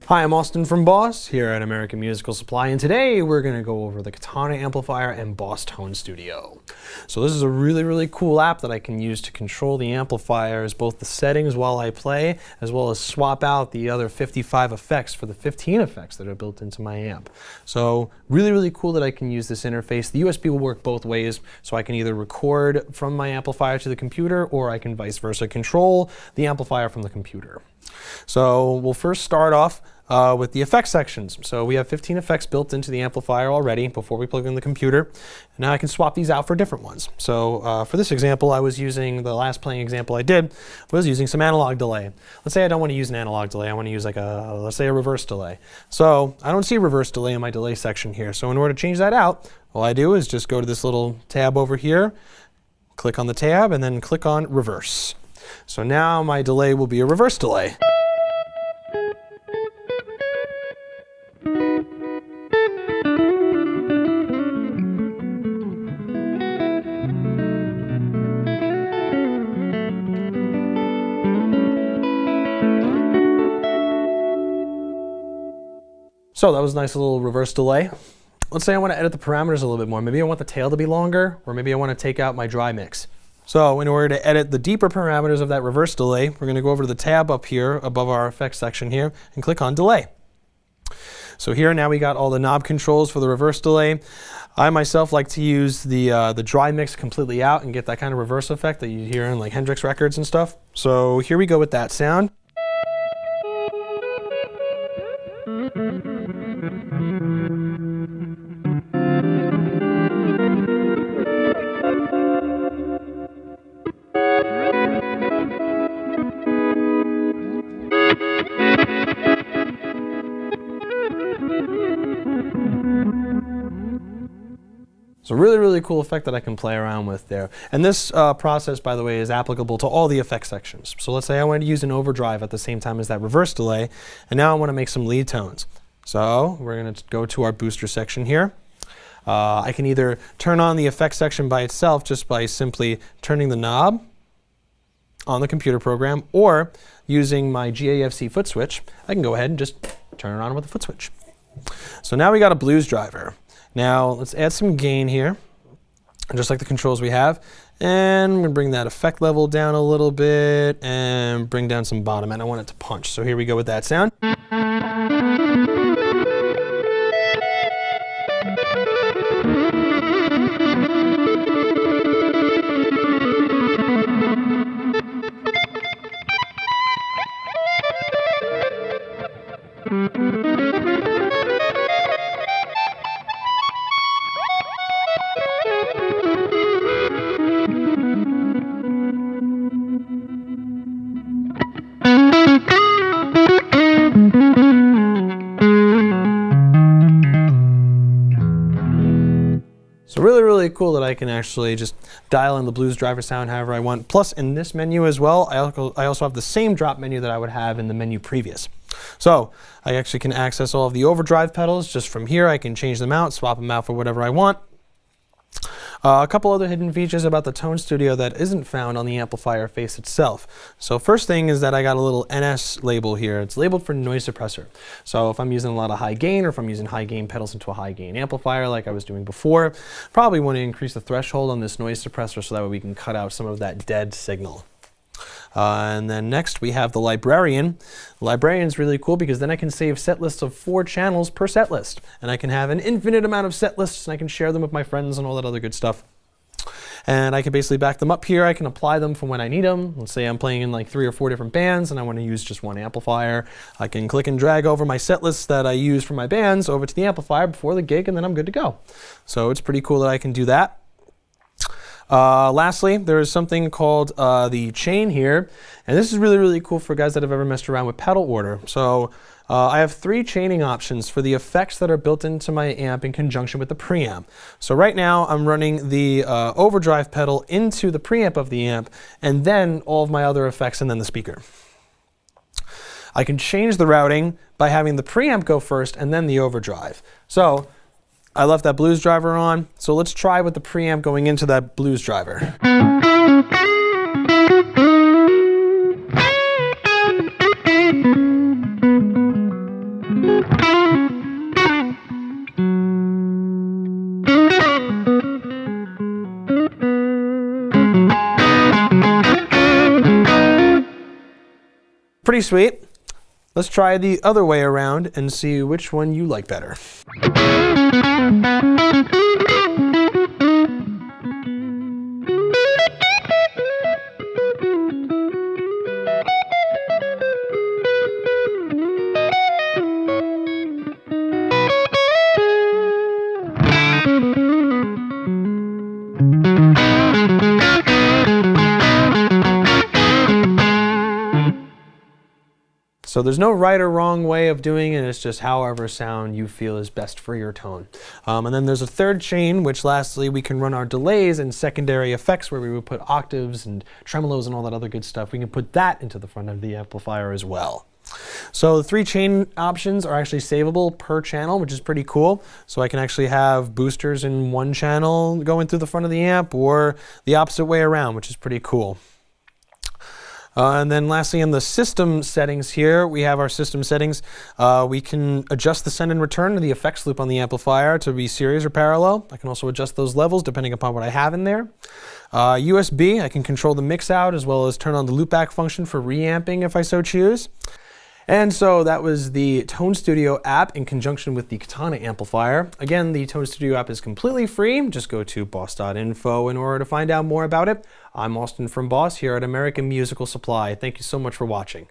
Hi, I'm Austin from Boss here at American Musical Supply, and today we're going to go over the Katana Amplifier and Boss Tone Studio. So this is a really cool app that I can use to control the amplifiers, both the settings while I play, as well as swap out the other 55 effects for the 15 effects that are built into my amp. So really cool that I can use this interface. The USB will work both ways, so I can either record from my amplifier to the computer, or I can vice versa control the amplifier from the computer. So we'll first start off with the effects sections. So we have 15 effects built into the amplifier already before we plug in the computer. Now I can swap these out for different ones. So for this example, I was using, the last playing example I did was using some analog delay. Let's say I don't want to use an analog delay. I want to use like let's say a reverse delay. So I don't see reverse delay in my delay section here. So in order to change that out, all I do is just go to this little tab over here, click on the tab, and then click on reverse. So now my delay will be a reverse delay. So that was a nice little reverse delay. Let's say I want to edit the parameters a little bit more. Maybe I want the tail to be longer, or maybe I want to take out my dry mix. So in order to edit the deeper parameters of that reverse delay, we're going to go over to the tab up here above our effects section here and click on delay. So here now we got all the knob controls for the reverse delay. I myself like to use the dry mix completely out and get that kind of reverse effect that you hear in like Hendrix records and stuff. So here we go with that sound. So really cool effect that I can play around with there. And this process, by the way, is applicable to all the effect sections. So let's say I want to use an overdrive at the same time as that reverse delay, and now I want to make some lead tones. So we're going to go to our booster section here. I can either turn on the effect section by itself just by simply turning the knob on the computer program, or using my GAFC foot switch, I can go ahead and just turn it on with the foot switch. So now we got a blues driver. Now let's add some gain here, just like the controls we have, and I'm going to bring that effect level down a little bit and bring down some bottom, and I want it to punch. So here we go with that sound. So really cool that I can actually just dial in the blues driver sound however I want. Plus in this menu as well, I also have the same drop menu that I would have in the menu previous. So I actually can access all of the overdrive pedals just from here. I can change them out, swap them out for whatever I want. A couple other hidden features about the Tone Studio that isn't found on the amplifier face itself. So first thing is that I got a little NS label here. It's labeled for noise suppressor. So if I'm using a lot of high gain, or if I'm using high gain pedals into a high gain amplifier like I was doing before, probably want to increase the threshold on this noise suppressor so that way we can cut out some of that dead signal. And then next we have the Librarian. The Librarian is really cool because then I can save set lists of 4 channels per set list. And I can have an infinite amount of set lists, and I can share them with my friends and all that other good stuff. And I can basically back them up here. I can apply them from when I need them. Let's say I'm playing in like 3 or 4 different bands and I want to use just one amplifier. I can click and drag over my set lists that I use for my bands over to the amplifier before the gig, and then I'm good to go. So it's pretty cool that I can do that. Lastly, there is something called the chain here, and this is really cool for guys that have ever messed around with pedal order. So I have 3 chaining options for the effects that are built into my amp in conjunction with the preamp. So right now I'm running the overdrive pedal into the preamp of the amp, and then all of my other effects, and then the speaker. I can change the routing by having the preamp go first and then the overdrive. So I left that blues driver on, so let's try with the preamp going into that blues driver. Pretty sweet. Let's try the other way around and see which one you like better. So there's no right or wrong way of doing it, it's just however sound you feel is best for your tone. And then there's a third chain, which lastly we can run our delays and secondary effects where we would put octaves and tremolos and all that other good stuff. We can put that into the front of the amplifier as well. So the 3 chain options are actually savable per channel, which is pretty cool. So I can actually have boosters in one channel going through the front of the amp or the opposite way around, which is pretty cool. And then lastly, in the system settings here, we have our system settings. We can adjust the send and return to the effects loop on the amplifier to be series or parallel. I can also adjust those levels depending upon what I have in there. USB, I can control the mix out as well as turn on the loopback function for reamping if I so choose. And so that was the Tone Studio app in conjunction with the Katana amplifier. Again, the Tone Studio app is completely free. Just go to boss.info in order to find out more about it. I'm Austin from Boss here at American Musical Supply. Thank you so much for watching.